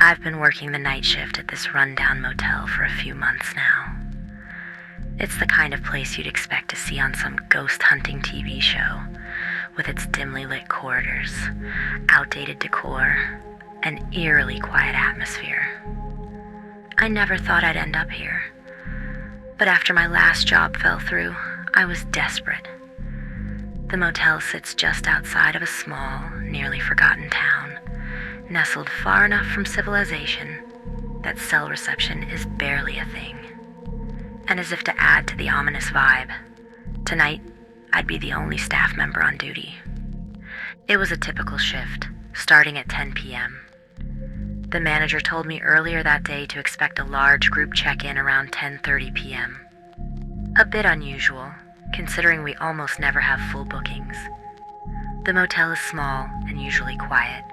I've been working the night shift at this rundown motel for a few months now. It's the kind of place you'd expect to see on some ghost hunting TV show, with its dimly lit corridors, outdated decor, and eerily quiet atmosphere. I never thought I'd end up here, but after my last job fell through, I was desperate. The motel sits just outside of a small, nearly forgotten town, nestled far enough from civilization that cell reception is barely a thing. And as if to add to the ominous vibe, tonight I'd be the only staff member on duty. It was a typical shift, starting at 10 p.m. The manager told me earlier that day to expect a large group check-in around 10:30 p.m. A bit unusual, considering we almost never have full bookings. The motel is small and usually quiet,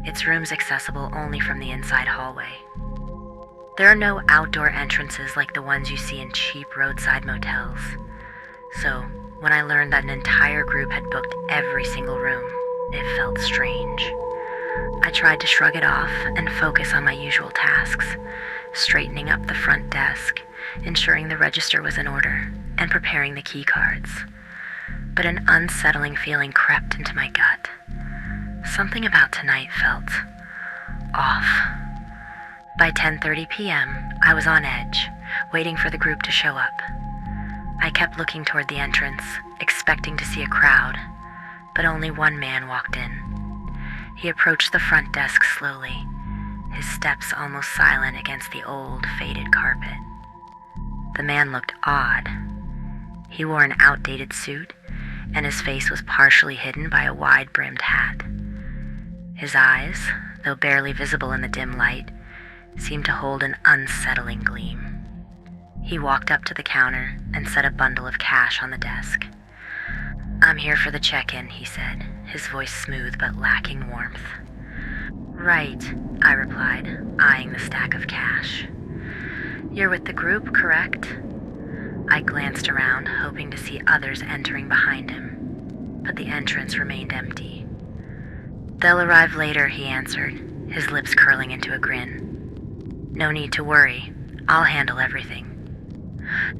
its rooms accessible only from the inside hallway. There are no outdoor entrances like the ones you see in cheap roadside motels. So, when I learned that an entire group had booked every single room, it felt strange. I tried to shrug it off and focus on my usual tasks, straightening up the front desk, ensuring the register was in order, and preparing the key cards. But an unsettling feeling crept into my gut. Something about tonight felt off. By 10:30 p.m., I was on edge, waiting for the group to show up. I kept looking toward the entrance, expecting to see a crowd, but only one man walked in. He approached the front desk slowly, his steps almost silent against the old, faded carpet. The man looked odd. He wore an outdated suit, and his face was partially hidden by a wide-brimmed hat. His eyes, though barely visible in the dim light, seemed to hold an unsettling gleam. He walked up to the counter and set a bundle of cash on the desk. "I'm here for the check-in," he said, his voice smooth but lacking warmth. "Right," I replied, eyeing the stack of cash. "You're with the group, correct?" I glanced around, hoping to see others entering behind him, but the entrance remained empty. "They'll arrive later," he answered, his lips curling into a grin. "No need to worry. I'll handle everything."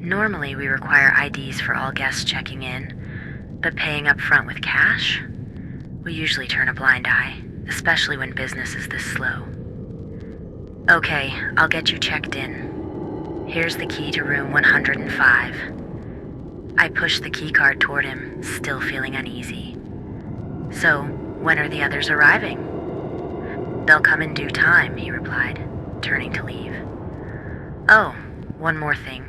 Normally, we require IDs for all guests checking in, but paying up front with cash? We usually turn a blind eye, especially when business is this slow. "Okay, I'll get you checked in. Here's the key to room 105. I pushed the key card toward him, still feeling uneasy. "So, when are the others arriving?" "They'll come in due time," he replied, turning to leave. "Oh, one more thing."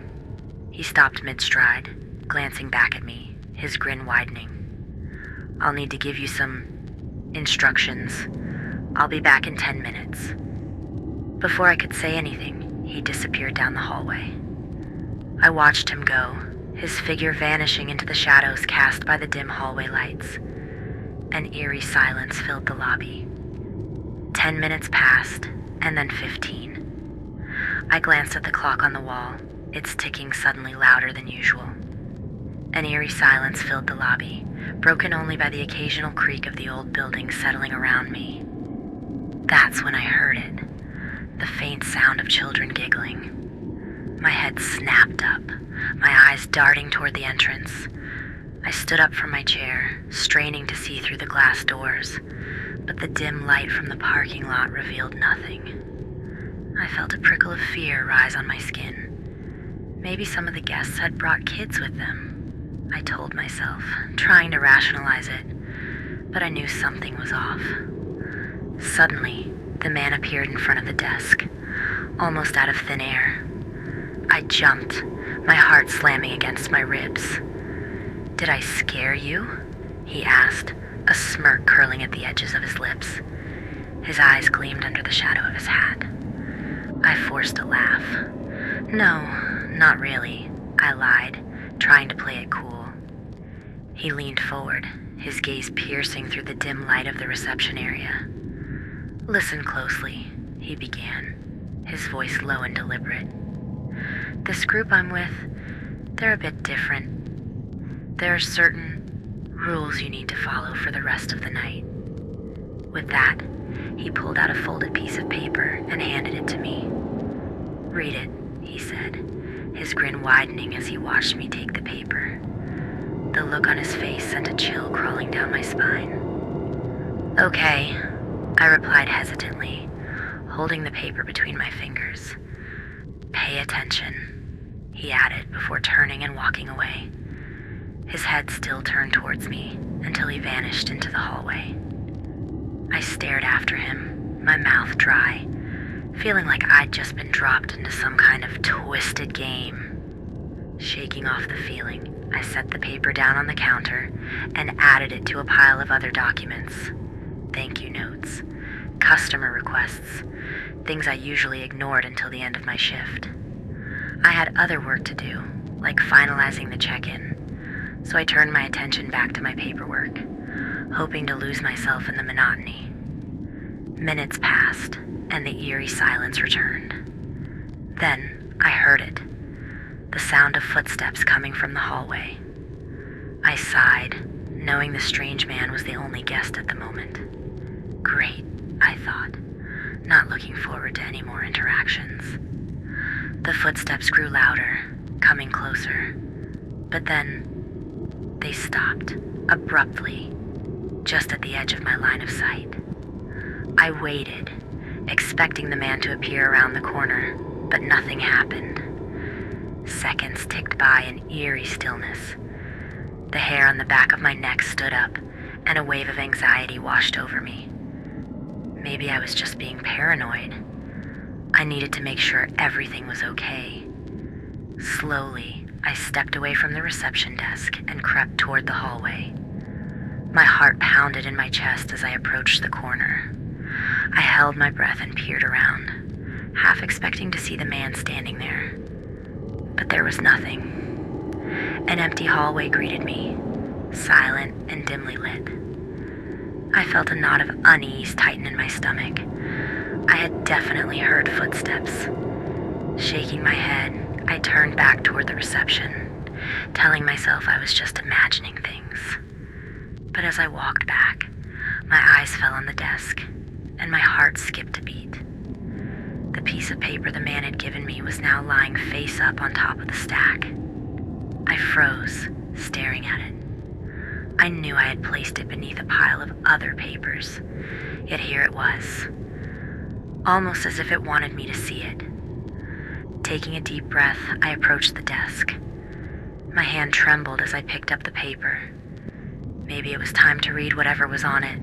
He stopped mid-stride, glancing back at me, his grin widening. "I'll need to give you some instructions. I'll be back in 10 minutes. Before I could say anything, he disappeared down the hallway. I watched him go, his figure vanishing into the shadows cast by the dim hallway lights. An eerie silence filled the lobby. 10 minutes passed, and then 15. I glanced at the clock on the wall, its ticking suddenly louder than usual. An eerie silence filled the lobby, broken only by the occasional creak of the old building settling around me. That's when I heard it, the faint sound of children giggling. My head snapped up, my eyes darting toward the entrance. I stood up from my chair, straining to see through the glass doors, but the dim light from the parking lot revealed nothing. I felt a prickle of fear rise on my skin. Maybe some of the guests had brought kids with them, I told myself, trying to rationalize it, but I knew something was off. Suddenly, the man appeared in front of the desk, almost out of thin air. I jumped, my heart slamming against my ribs. "Did I scare you?" he asked, a smirk curling at the edges of his lips. His eyes gleamed under the shadow of his hat. I forced a laugh. "No, not really," I lied, trying to play it cool. He leaned forward, his gaze piercing through the dim light of the reception area. "Listen closely," he began, his voice low and deliberate. "This group I'm with, they're a bit different. There are certain rules you need to follow for the rest of the night." With that, He pulled out a folded piece of paper and handed it to me. "Read it," he said, his grin widening as he watched me take the paper. The look on his face sent a chill crawling down my spine. "Okay," I replied hesitantly, holding the paper between my fingers. "Pay attention," he added before turning and walking away. His head still turned towards me until he vanished into the hallway. I stared after him, my mouth dry, feeling like I'd just been dropped into some kind of twisted game. Shaking off the feeling, I set the paper down on the counter and added it to a pile of other documents. Thank you notes, customer requests, things I usually ignored until the end of my shift. I had other work to do, like finalizing the check-in, so I turned my attention back to my paperwork, hoping to lose myself in the monotony. Minutes passed, and the eerie silence returned. Then I heard it, the sound of footsteps coming from the hallway. I sighed, knowing the strange man was the only guest at the moment. Great, I thought, not looking forward to any more interactions. The footsteps grew louder, coming closer, but then they stopped, abruptly, just at the edge of my line of sight. I waited, expecting the man to appear around the corner, but nothing happened. Seconds ticked by in eerie stillness. The hair on the back of my neck stood up, and a wave of anxiety washed over me. Maybe I was just being paranoid. I needed to make sure everything was okay. Slowly, I stepped away from the reception desk and crept toward the hallway. My heart pounded in my chest as I approached the corner. I held my breath and peered around, half expecting to see the man standing there. But there was nothing. An empty hallway greeted me, silent and dimly lit. I felt a knot of unease tighten in my stomach. I had definitely heard footsteps. Shaking my head, I turned back toward the reception, telling myself I was just imagining things. But as I walked back, my eyes fell on the desk, and my heart skipped a beat. The piece of paper the man had given me was now lying face up on top of the stack. I froze, staring at it. I knew I had placed it beneath a pile of other papers, yet here it was, almost as if it wanted me to see it. Taking a deep breath, I approached the desk. My hand trembled as I picked up the paper. Maybe it was time to read whatever was on it.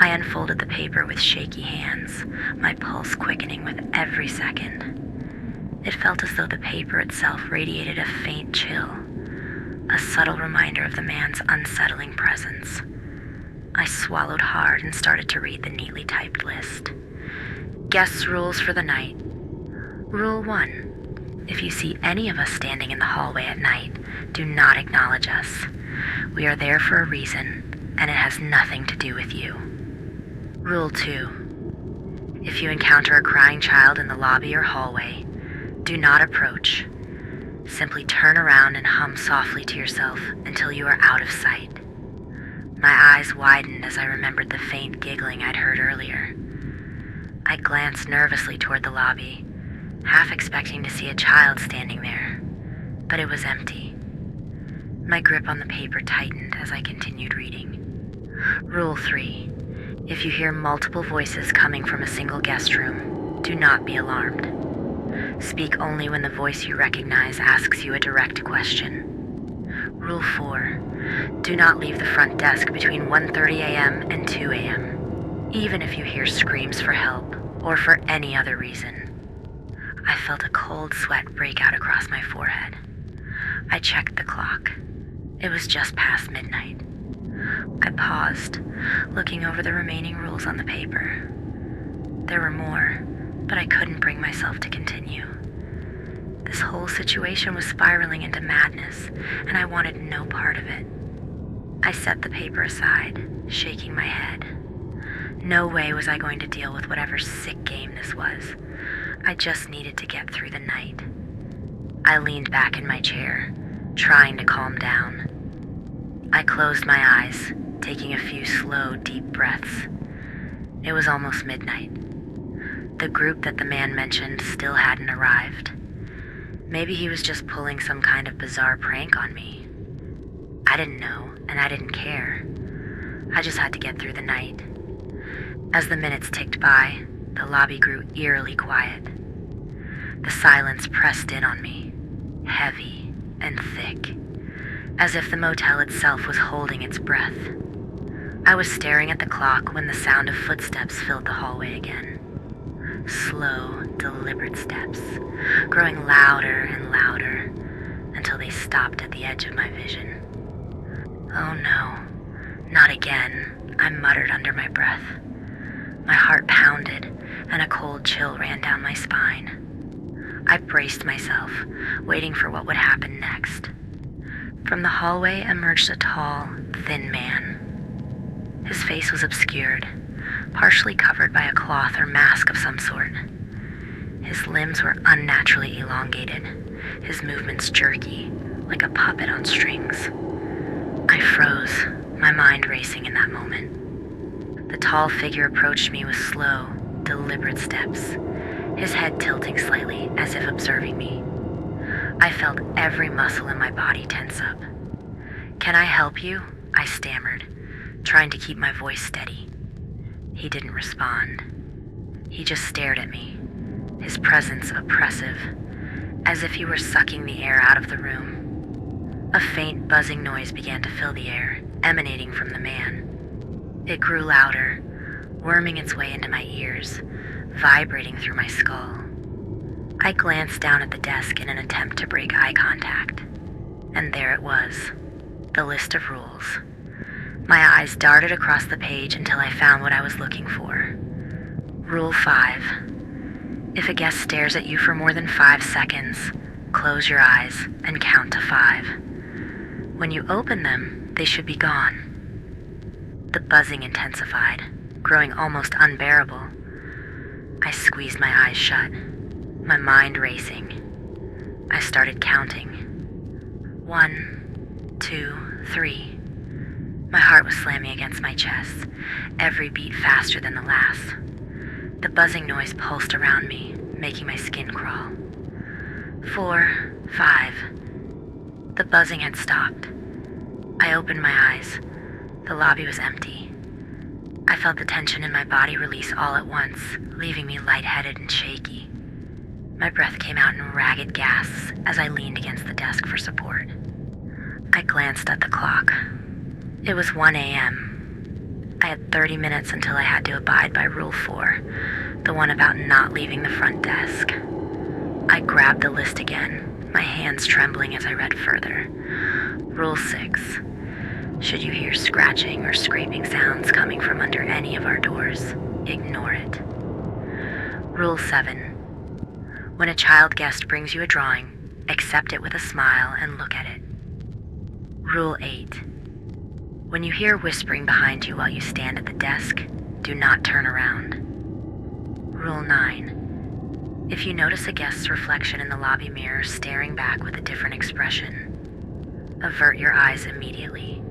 I unfolded the paper with shaky hands, my pulse quickening with every second. It felt as though the paper itself radiated a faint chill, a subtle reminder of the man's unsettling presence. I swallowed hard and started to read the neatly typed list. Guests' rules for the night. Rule 1. If you see any of us standing in the hallway at night, do not acknowledge us. We are there for a reason, and it has nothing to do with you. Rule 2. If you encounter a crying child in the lobby or hallway, do not approach. Simply turn around and hum softly to yourself until you are out of sight. My eyes widened as I remembered the faint giggling I'd heard earlier. I glanced nervously toward the lobby, half expecting to see a child standing there, but it was empty. My grip on the paper tightened as I continued reading. Rule 3. If you hear multiple voices coming from a single guest room, do not be alarmed. Speak only when the voice you recognize asks you a direct question. Rule 4. Do not leave the front desk between 1:30 a.m. and 2 a.m., even if you hear screams for help or for any other reason. I felt a cold sweat break out across my forehead. I checked the clock. It was just past midnight. I paused, looking over the remaining rules on the paper. There were more, but I couldn't bring myself to continue. This whole situation was spiraling into madness, and I wanted no part of it. I set the paper aside, shaking my head. No way was I going to deal with whatever sick game this was. I just needed to get through the night. I leaned back in my chair, trying to calm down. I closed my eyes, taking a few slow, deep breaths. It was almost midnight. The group that the man mentioned still hadn't arrived. Maybe he was just pulling some kind of bizarre prank on me. I didn't know, and I didn't care. I just had to get through the night. As the minutes ticked by, the lobby grew eerily quiet. The silence pressed in on me, heavy and thick, as if the motel itself was holding its breath. I was staring at the clock when the sound of footsteps filled the hallway again. Slow, deliberate steps, growing louder and louder until they stopped at the edge of my vision. Oh no, not again, I muttered under my breath. My heart pounded and a cold chill ran down my spine. I braced myself, waiting for what would happen next. From the hallway emerged a tall, thin man. His face was obscured, partially covered by a cloth or mask of some sort. His limbs were unnaturally elongated, his movements jerky, like a puppet on strings. I froze, my mind racing in that moment. The tall figure approached me with slow, deliberate steps, his head tilting slightly as if observing me. I felt every muscle in my body tense up. "Can I help you?" I stammered, trying to keep my voice steady. He didn't respond. He just stared at me, his presence oppressive, as if he were sucking the air out of the room. A faint buzzing noise began to fill the air, emanating from the man. It grew louder, worming its way into my ears, vibrating through my skull. I glanced down at the desk in an attempt to break eye contact, and there it was, the list of rules. My eyes darted across the page until I found what I was looking for. Rule 5. If a guest stares at you for more than 5 seconds, close your eyes and count to 5. When you open them, they should be gone. The buzzing intensified, growing almost unbearable. I squeezed my eyes shut, my mind racing. I started counting. 1, 2, 3. My heart was slamming against my chest, every beat faster than the last. The buzzing noise pulsed around me, making my skin crawl. 4, 5. The buzzing had stopped. I opened my eyes. The lobby was empty. I felt the tension in my body release all at once, leaving me lightheaded and shaky. My breath came out in ragged gasps as I leaned against the desk for support. I glanced at the clock. It was 1 a.m. I had 30 minutes until I had to abide by Rule 4, the one about not leaving the front desk. I grabbed the list again, my hands trembling as I read further. Rule 6. Should you hear scratching or scraping sounds coming from under any of our doors, ignore it. Rule 7. When a child guest brings you a drawing, accept it with a smile and look at it. Rule 8. When you hear whispering behind you while you stand at the desk, do not turn around. Rule 9. If you notice a guest's reflection in the lobby mirror staring back with a different expression, avert your eyes immediately.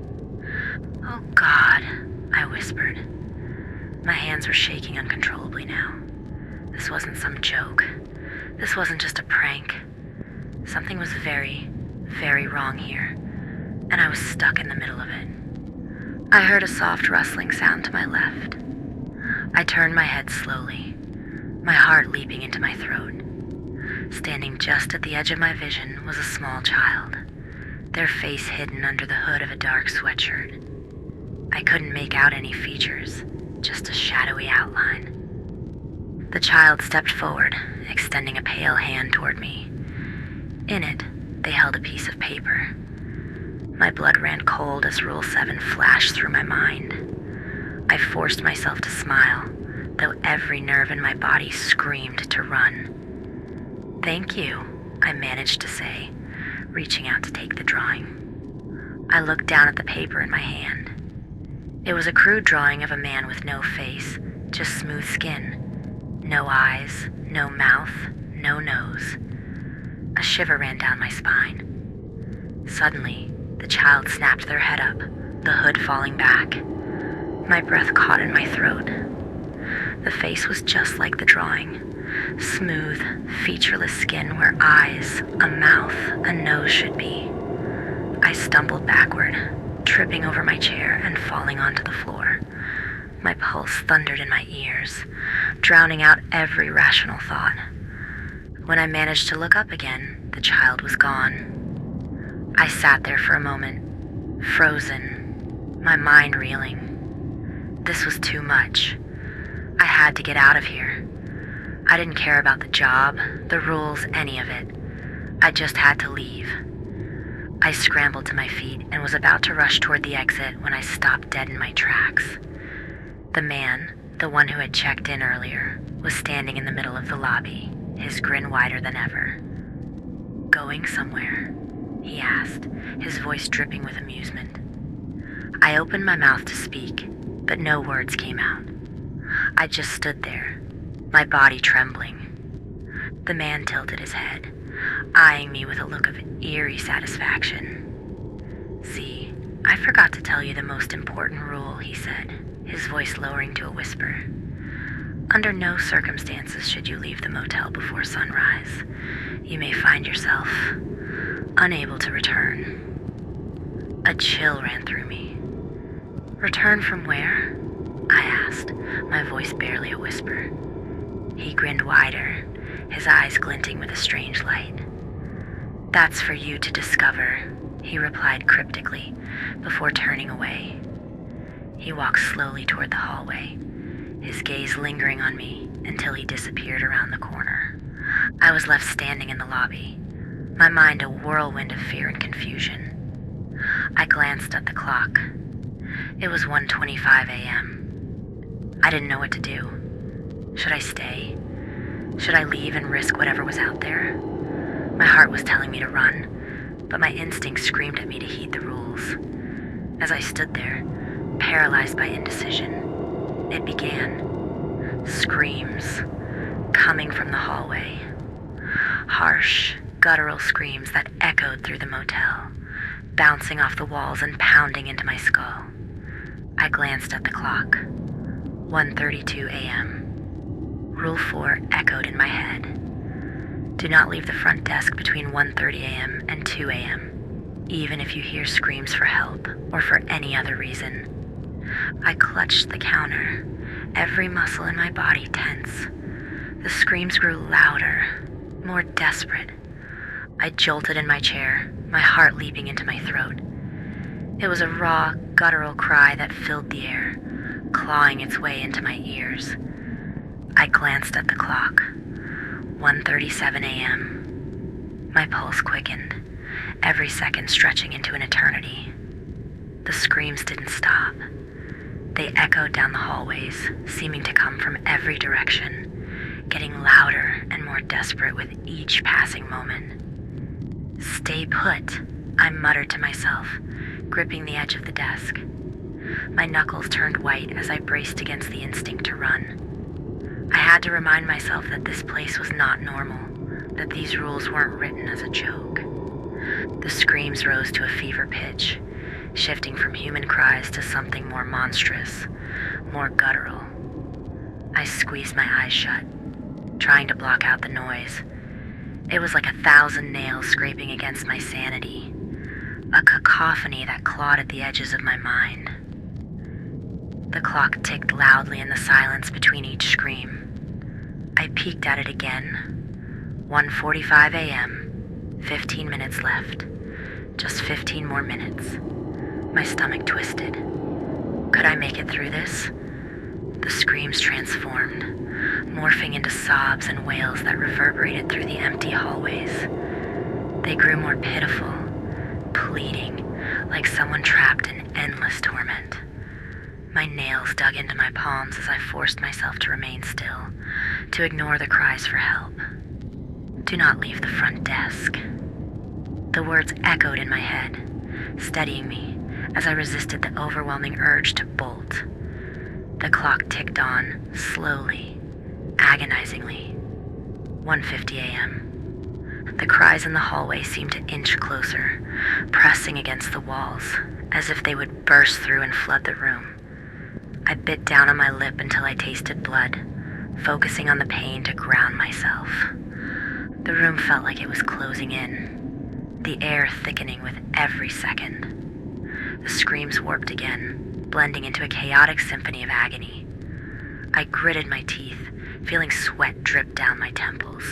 "Oh God," I whispered. My hands were shaking uncontrollably now. This wasn't some joke. This wasn't just a prank. Something was very, very wrong here, and I was stuck in the middle of it. I heard a soft rustling sound to my left. I turned my head slowly, my heart leaping into my throat. Standing just at the edge of my vision was a small child, their face hidden under the hood of a dark sweatshirt. I couldn't make out any features, just a shadowy outline. The child stepped forward, extending a pale hand toward me. In it, they held a piece of paper. My blood ran cold as Rule 7 flashed through my mind. I forced myself to smile, though every nerve in my body screamed to run. "Thank you," I managed to say, reaching out to take the drawing. I looked down at the paper in my hand. It was a crude drawing of a man with no face, just smooth skin. No eyes, no mouth, no nose. A shiver ran down my spine. Suddenly, the child snapped their head up, the hood falling back. My breath caught in my throat. The face was just like the drawing. Smooth, featureless skin where eyes, a mouth, a nose should be. I stumbled backward, tripping over my chair and falling onto the floor. My pulse thundered in my ears, drowning out every rational thought. When I managed to look up again, the child was gone. I sat there for a moment, frozen, my mind reeling. This was too much. I had to get out of here. I didn't care about the job, the rules, any of it. I just had to leave. I scrambled to my feet and was about to rush toward the exit when I stopped dead in my tracks. The man, the one who had checked in earlier, was standing in the middle of the lobby, his grin wider than ever. "Going somewhere?" he asked, his voice dripping with amusement. I opened my mouth to speak, but no words came out. I just stood there, my body trembling. The man tilted his head, eyeing me with a look of eerie satisfaction. "See, I forgot to tell you the most important rule," he said, his voice lowering to a whisper. "Under no circumstances should you leave the motel before sunrise. You may find yourself unable to return." A chill ran through me. "Return from where?" I asked, my voice barely a whisper. He grinned wider, his eyes glinting with a strange light. "That's for you to discover," he replied cryptically, before turning away. He walked slowly toward the hallway, his gaze lingering on me until he disappeared around the corner. I was left standing in the lobby, my mind a whirlwind of fear and confusion. I glanced at the clock. It was 1:25 a.m. I didn't know what to do. Should I stay? Should I leave and risk whatever was out there? My heart was telling me to run, but my instinct screamed at me to heed the rules. As I stood there, paralyzed by indecision, it began. Screams, coming from the hallway. Harsh, guttural screams that echoed through the motel, bouncing off the walls and pounding into my skull. I glanced at the clock. 1:32 a.m. Rule 4 echoed in my head. Do not leave the front desk between 1:30 a.m. and 2 a.m., even if you hear screams for help or for any other reason. I clutched the counter, every muscle in my body tense. The screams grew louder, more desperate. I jolted in my chair, my heart leaping into my throat. It was a raw, guttural cry that filled the air, clawing its way into my ears. I glanced at the clock. 1:37 a.m. My pulse quickened, every second stretching into an eternity. The screams didn't stop. They echoed down the hallways, seeming to come from every direction, getting louder and more desperate with each passing moment. "Stay put," I muttered to myself, gripping the edge of the desk. My knuckles turned white as I braced against the instinct to run. I had to remind myself that this place was not normal, that these rules weren't written as a joke. The screams rose to a fever pitch, shifting from human cries to something more monstrous, more guttural. I squeezed my eyes shut, trying to block out the noise. It was like 1,000 nails scraping against my sanity, a cacophony that clawed at the edges of my mind. The clock ticked loudly in the silence between each scream. I peeked at it again. 1:45 a.m., 15 minutes left. Just 15 more minutes. My stomach twisted. Could I make it through this? The screams transformed, morphing into sobs and wails that reverberated through the empty hallways. They grew more pitiful, pleading, like someone trapped in endless torment. My nails dug into my palms as I forced myself to remain still, to ignore the cries for help. "Do not leave the front desk." The words echoed in my head, steadying me as I resisted the overwhelming urge to bolt. The clock ticked on, slowly, agonizingly. 1:50 a.m. The cries in the hallway seemed to inch closer, pressing against the walls, as if they would burst through and flood the room. I bit down on my lip until I tasted blood, focusing on the pain to ground myself. The room felt like it was closing in, the air thickening with every second. The screams warped again, blending into a chaotic symphony of agony. I gritted my teeth, feeling sweat drip down my temples.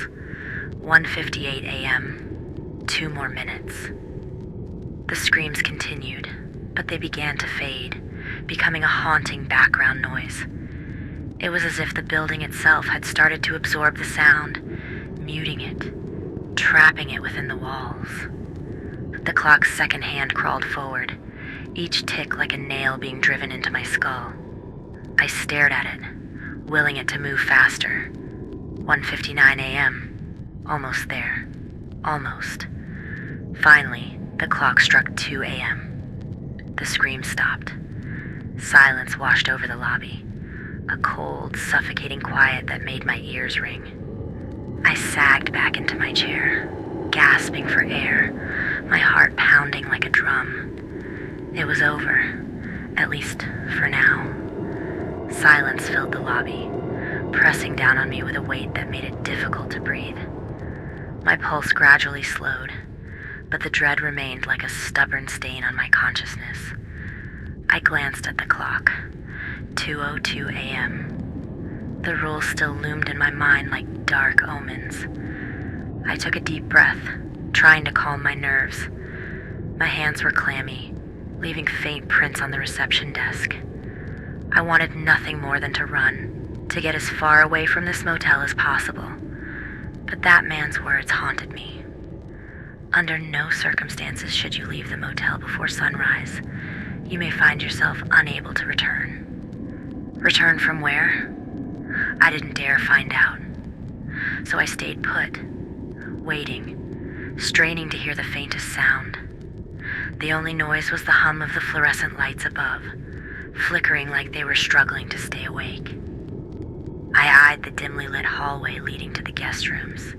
1:58 a.m. 2 more minutes. The screams continued, but they began to fade, becoming a haunting background noise. It was as if the building itself had started to absorb the sound, muting it, trapping it within the walls. The clock's second hand crawled forward, each tick like a nail being driven into my skull. I stared at it, willing it to move faster. 1:59 a.m. Almost there. Almost. Finally, the clock struck 2 a.m. The scream stopped. Silence washed over the lobby, a cold, suffocating quiet that made my ears ring. I sagged back into my chair, gasping for air, my heart pounding like a drum. It was over, at least for now. Silence filled the lobby, pressing down on me with a weight that made it difficult to breathe. My pulse gradually slowed, but the dread remained like a stubborn stain on my consciousness. I glanced at the clock. 2:02 a.m. The rules still loomed in my mind like dark omens. I took a deep breath, trying to calm my nerves. My hands were clammy, leaving faint prints on the reception desk. I wanted nothing more than to run, to get as far away from this motel as possible. But that man's words haunted me. Under no circumstances should you leave the motel before sunrise. You may find yourself unable to return. Return from where? I didn't dare find out. So I stayed put, waiting, straining to hear the faintest sound. The only noise was the hum of the fluorescent lights above, flickering like they were struggling to stay awake. I eyed the dimly lit hallway leading to the guest rooms,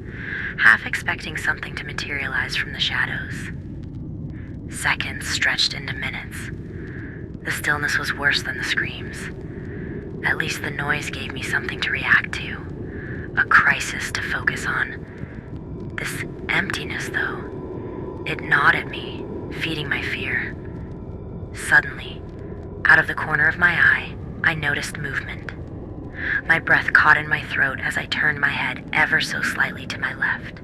half expecting something to materialize from the shadows. Seconds stretched into minutes. The stillness was worse than the screams. At least the noise gave me something to react to, a crisis to focus on. This emptiness, though, it gnawed at me, feeding my fear. Suddenly, out of the corner of my eye, I noticed movement. My breath caught in my throat as I turned my head ever so slightly to my left.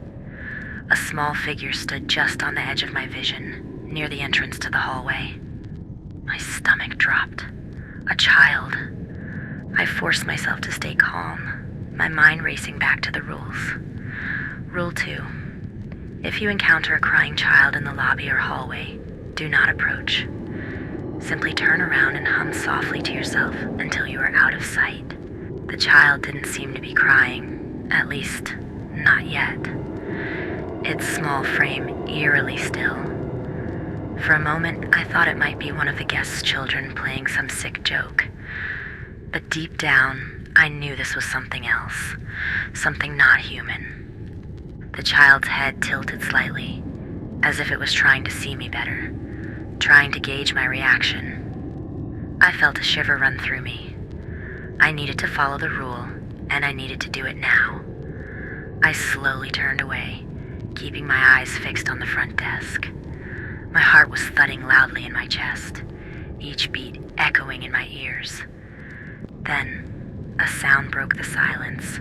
A small figure stood just on the edge of my vision, near the entrance to the hallway. My stomach dropped. A child. I forced myself to stay calm, my mind racing back to the rules. Rule 2. If you encounter a crying child in the lobby or hallway, do not approach. Simply turn around and hum softly to yourself until you are out of sight. The child didn't seem to be crying, at least, not yet. Its small frame eerily still. For a moment, I thought it might be one of the guests' children playing some sick joke. But deep down, I knew this was something else, something not human. The child's head tilted slightly, as if it was trying to see me better, trying to gauge my reaction. I felt a shiver run through me. I needed to follow the rule, and I needed to do it now. I slowly turned away, keeping my eyes fixed on the front desk. My heart was thudding loudly in my chest, each beat echoing in my ears. Then, a sound broke the silence,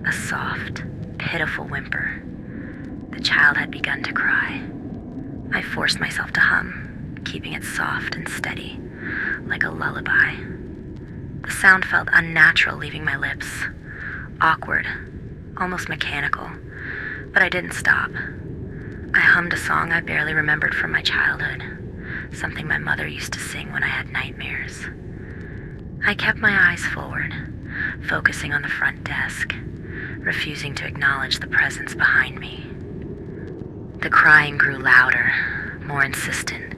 a soft, pitiful whimper. The child had begun to cry. I forced myself to hum, keeping it soft and steady, like a lullaby. The sound felt unnatural leaving my lips, awkward, almost mechanical, but I didn't stop. I hummed a song I barely remembered from my childhood, something my mother used to sing when I had nightmares. I kept my eyes forward, focusing on the front desk, refusing to acknowledge the presence behind me. The crying grew louder, more insistent,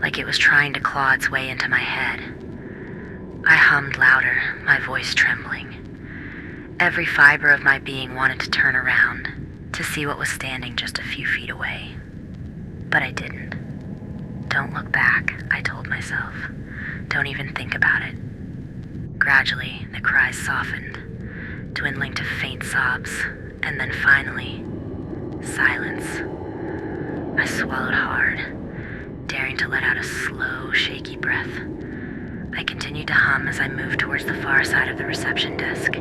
like it was trying to claw its way into my head. I hummed louder, my voice trembling. Every fiber of my being wanted to turn around, to see what was standing just a few feet away. But I didn't. Don't look back, I told myself. Don't even think about it. Gradually, the cries softened, dwindling to faint sobs, and then finally, silence. I swallowed hard, daring to let out a slow, shaky breath. I continued to hum as I moved towards the far side of the reception desk,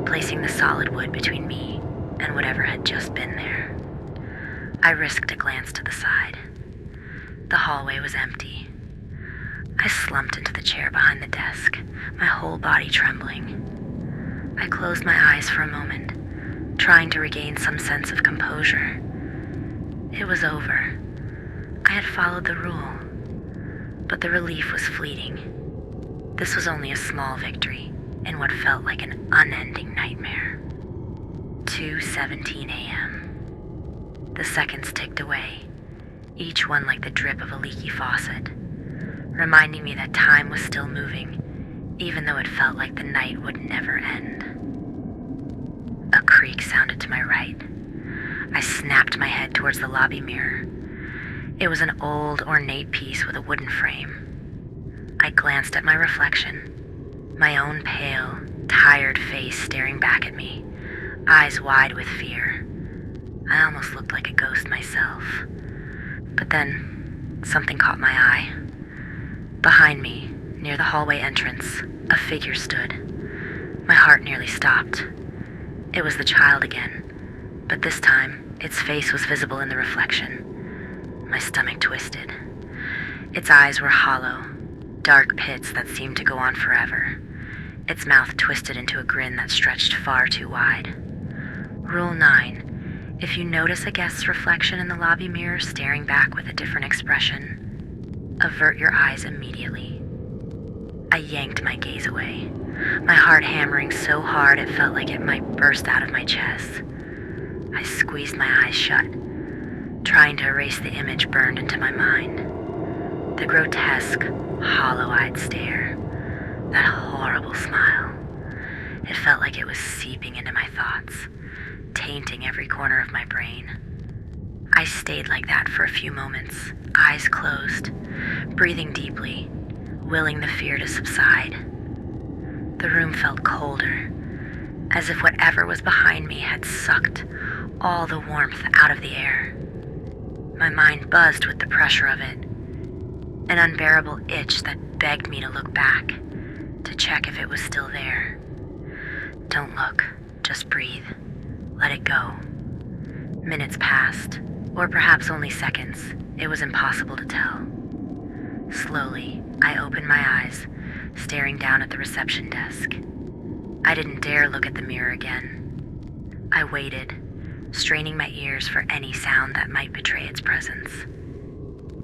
placing the solid wood between me and whatever had just been there. I risked a glance to the side. The hallway was empty. I slumped into the chair behind the desk, my whole body trembling. I closed my eyes for a moment, trying to regain some sense of composure. It was over. I had followed the rule, but the relief was fleeting. This was only a small victory in what felt like an unending nightmare. 2:17 a.m. The seconds ticked away, each one like the drip of a leaky faucet, reminding me that time was still moving, even though it felt like the night would never end. A creak sounded to my right. I snapped my head towards the lobby mirror. It was an old, ornate piece with a wooden frame. I glanced at my reflection, my own pale, tired face staring back at me, eyes wide with fear. I almost looked like a ghost myself. But then, something caught my eye. Behind me, near the hallway entrance, a figure stood. My heart nearly stopped. It was the child again, but this time, its face was visible in the reflection. My stomach twisted. Its eyes were hollow, dark pits that seemed to go on forever. Its mouth twisted into a grin that stretched far too wide. Rule 9. If you notice a guest's reflection in the lobby mirror staring back with a different expression, avert your eyes immediately. I yanked my gaze away, my heart hammering so hard it felt like it might burst out of my chest. I squeezed my eyes shut, trying to erase the image burned into my mind. The grotesque, hollow-eyed stare, that horrible smile. It felt like it was seeping into my thoughts, tainting every corner of my brain. I stayed like that for a few moments, eyes closed, breathing deeply, willing the fear to subside. The room felt colder, as if whatever was behind me had sucked all the warmth out of the air. My mind buzzed with the pressure of it, an unbearable itch that begged me to look back, to check if it was still there. Don't look, just breathe. Let it go. Minutes passed, or perhaps only seconds. It was impossible to tell. Slowly, I opened my eyes, staring down at the reception desk. I didn't dare look at the mirror again. I waited, straining my ears for any sound that might betray its presence.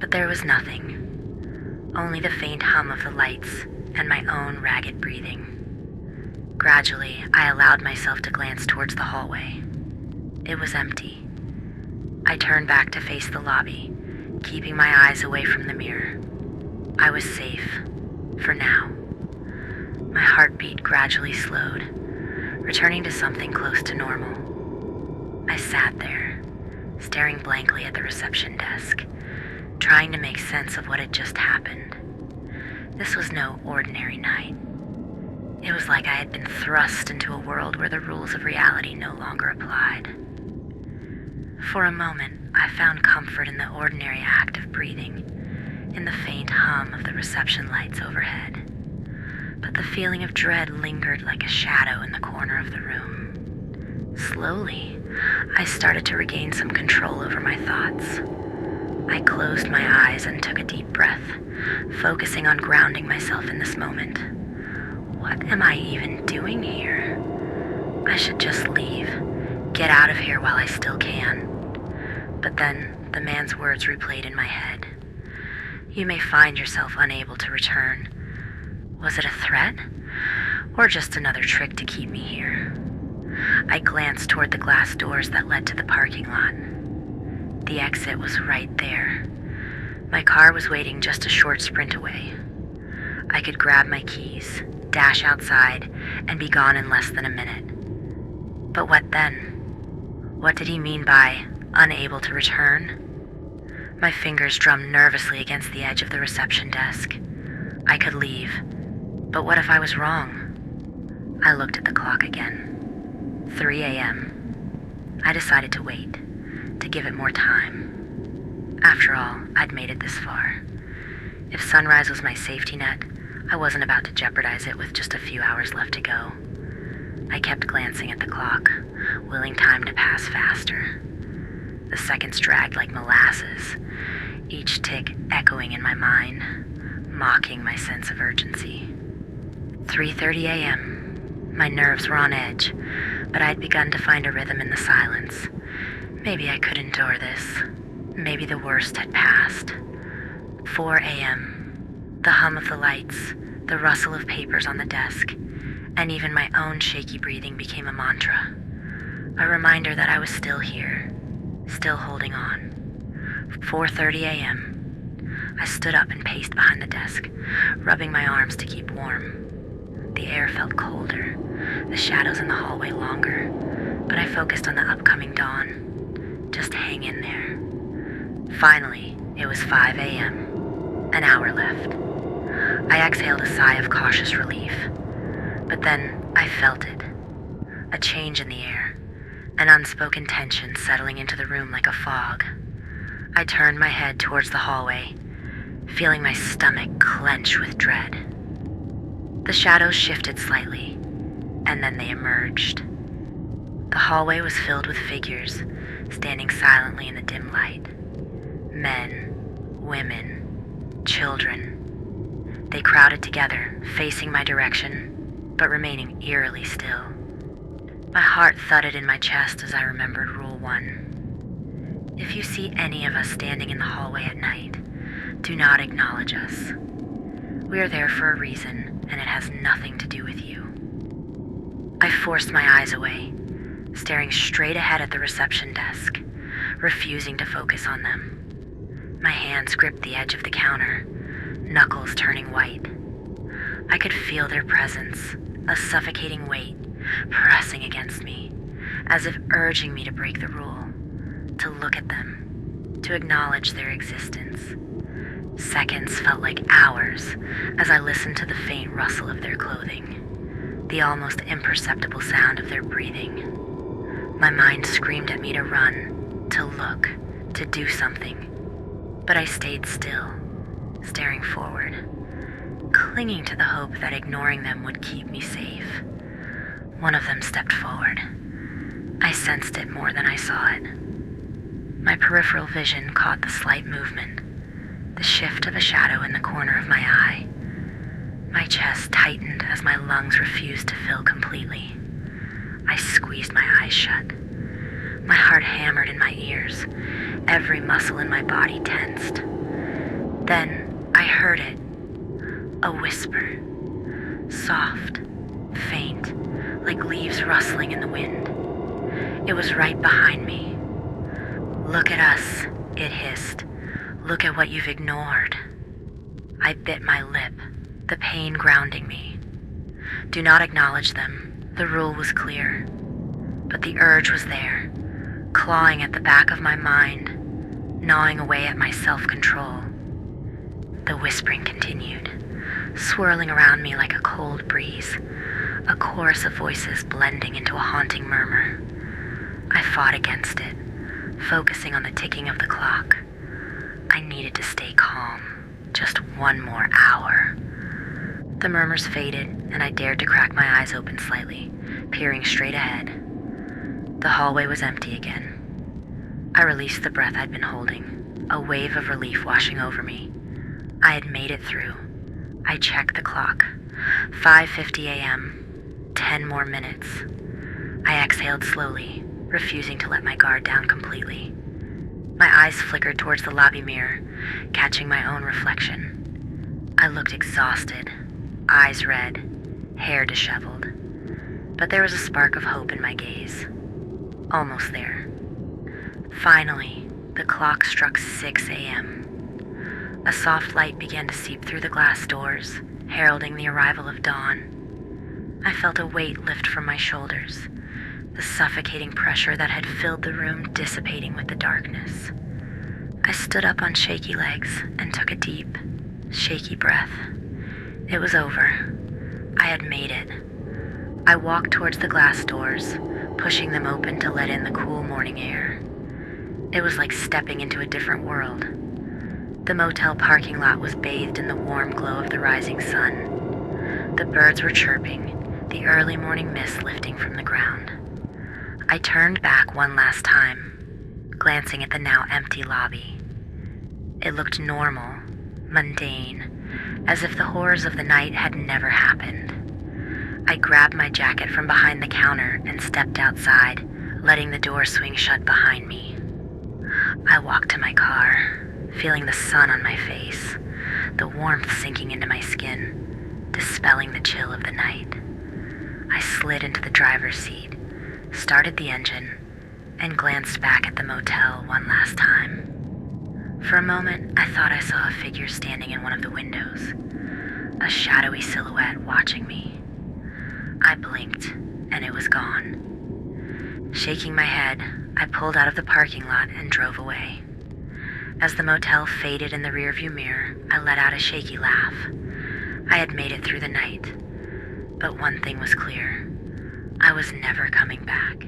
But there was nothing, only the faint hum of the lights and my own ragged breathing. Gradually, I allowed myself to glance towards the hallway. It was empty. I turned back to face the lobby, keeping my eyes away from the mirror. I was safe, for now. My heartbeat gradually slowed, returning to something close to normal. I sat there, staring blankly at the reception desk, trying to make sense of what had just happened. This was no ordinary night. It was like I had been thrust into a world where the rules of reality no longer applied. For a moment, I found comfort in the ordinary act of breathing, in the faint hum of the reception lights overhead. But the feeling of dread lingered like a shadow in the corner of the room. Slowly, I started to regain some control over my thoughts. I closed my eyes and took a deep breath, focusing on grounding myself in this moment. What am I even doing here? I should just leave, get out of here while I still can. But then the man's words replayed in my head. You may find yourself unable to return. Was it a threat? Or just another trick to keep me here? I glanced toward the glass doors that led to the parking lot. The exit was right there. My car was waiting just a short sprint away. I could grab my keys, dash outside, and be gone in less than a minute. But what then? What did he mean by unable to return? My fingers drummed nervously against the edge of the reception desk. I could leave, but what if I was wrong? I looked at the clock again. 3 a.m. I decided to wait, to give it more time. After all, I'd made it this far. If sunrise was my safety net, I wasn't about to jeopardize it with just a few hours left to go. I kept glancing at the clock, willing time to pass faster. The seconds dragged like molasses, each tick echoing in my mind, mocking my sense of urgency. 3:30 a.m. My nerves were on edge, but I'd begun to find a rhythm in the silence. Maybe I could endure this. Maybe the worst had passed. 4 a.m. The hum of the lights, the rustle of papers on the desk, and even my own shaky breathing became a mantra. A reminder that I was still here, still holding on. 4:30 a.m. I stood up and paced behind the desk, rubbing my arms to keep warm. The air felt colder, the shadows in the hallway longer, but I focused on the upcoming dawn. Just hang in there. Finally, it was 5 a.m. An hour left. I exhaled a sigh of cautious relief. But then I felt it. A change in the air. An unspoken tension settling into the room like a fog. I turned my head towards the hallway, feeling my stomach clench with dread. The shadows shifted slightly, and then they emerged. The hallway was filled with figures, standing silently in the dim light. Men, women, children. They crowded together, facing my direction, but remaining eerily still. My heart thudded in my chest as I remembered Rule 1. If you see any of us standing in the hallway at night, do not acknowledge us. We are there for a reason, and it has nothing to do with you. I forced my eyes away, staring straight ahead at the reception desk, refusing to focus on them. My hands gripped the edge of the counter, knuckles turning white. I could feel their presence, a suffocating weight, pressing against me, as if urging me to break the rule, to look at them, to acknowledge their existence. Seconds felt like hours as I listened to the faint rustle of their clothing, the almost imperceptible sound of their breathing. My mind screamed at me to run, to look, to do something, but I stayed still, staring forward, clinging to the hope that ignoring them would keep me safe. One of them stepped forward. I sensed it more than I saw it. My peripheral vision caught the slight movement, the shift of a shadow in the corner of my eye. My chest tightened as my lungs refused to fill completely. I squeezed my eyes shut. My heart hammered in my ears, every muscle in my body tensed. Then I heard it. A whisper, soft, faint, like leaves rustling in the wind. It was right behind me. "Look at us," it hissed. "Look at what you've ignored." I bit my lip, the pain grounding me. Do not acknowledge them. The rule was clear. But the urge was there, clawing at the back of my mind, gnawing away at my self-control. The whispering continued, swirling around me like a cold breeze, a chorus of voices blending into a haunting murmur. I fought against it, focusing on the ticking of the clock. I needed to stay calm, just one more hour. The murmurs faded, and I dared to crack my eyes open slightly, peering straight ahead. The hallway was empty again. I released the breath I'd been holding, a wave of relief washing over me. I had made it through. I checked the clock. 5:50 a.m. 10 more minutes. I exhaled slowly, refusing to let my guard down completely. My eyes flickered towards the lobby mirror, catching my own reflection. I looked exhausted, eyes red, hair disheveled. But there was a spark of hope in my gaze. Almost there. Finally, the clock struck 6 a.m. A soft light began to seep through the glass doors, heralding the arrival of dawn. I felt a weight lift from my shoulders, the suffocating pressure that had filled the room dissipating with the darkness. I stood up on shaky legs and took a deep, shaky breath. It was over. I had made it. I walked towards the glass doors, pushing them open to let in the cool morning air. It was like stepping into a different world. The motel parking lot was bathed in the warm glow of the rising sun. The birds were chirping, the early morning mist lifting from the ground. I turned back one last time, glancing at the now empty lobby. It looked normal, mundane, as if the horrors of the night had never happened. I grabbed my jacket from behind the counter and stepped outside, letting the door swing shut behind me. I walked to my car, feeling the sun on my face, the warmth sinking into my skin, dispelling the chill of the night. I slid into the driver's seat, started the engine, and glanced back at the motel one last time. For a moment, I thought I saw a figure standing in one of the windows, a shadowy silhouette watching me. I blinked, and it was gone. Shaking my head, I pulled out of the parking lot and drove away. As the motel faded in the rearview mirror, I let out a shaky laugh. I had made it through the night. But one thing was clear. I was never coming back.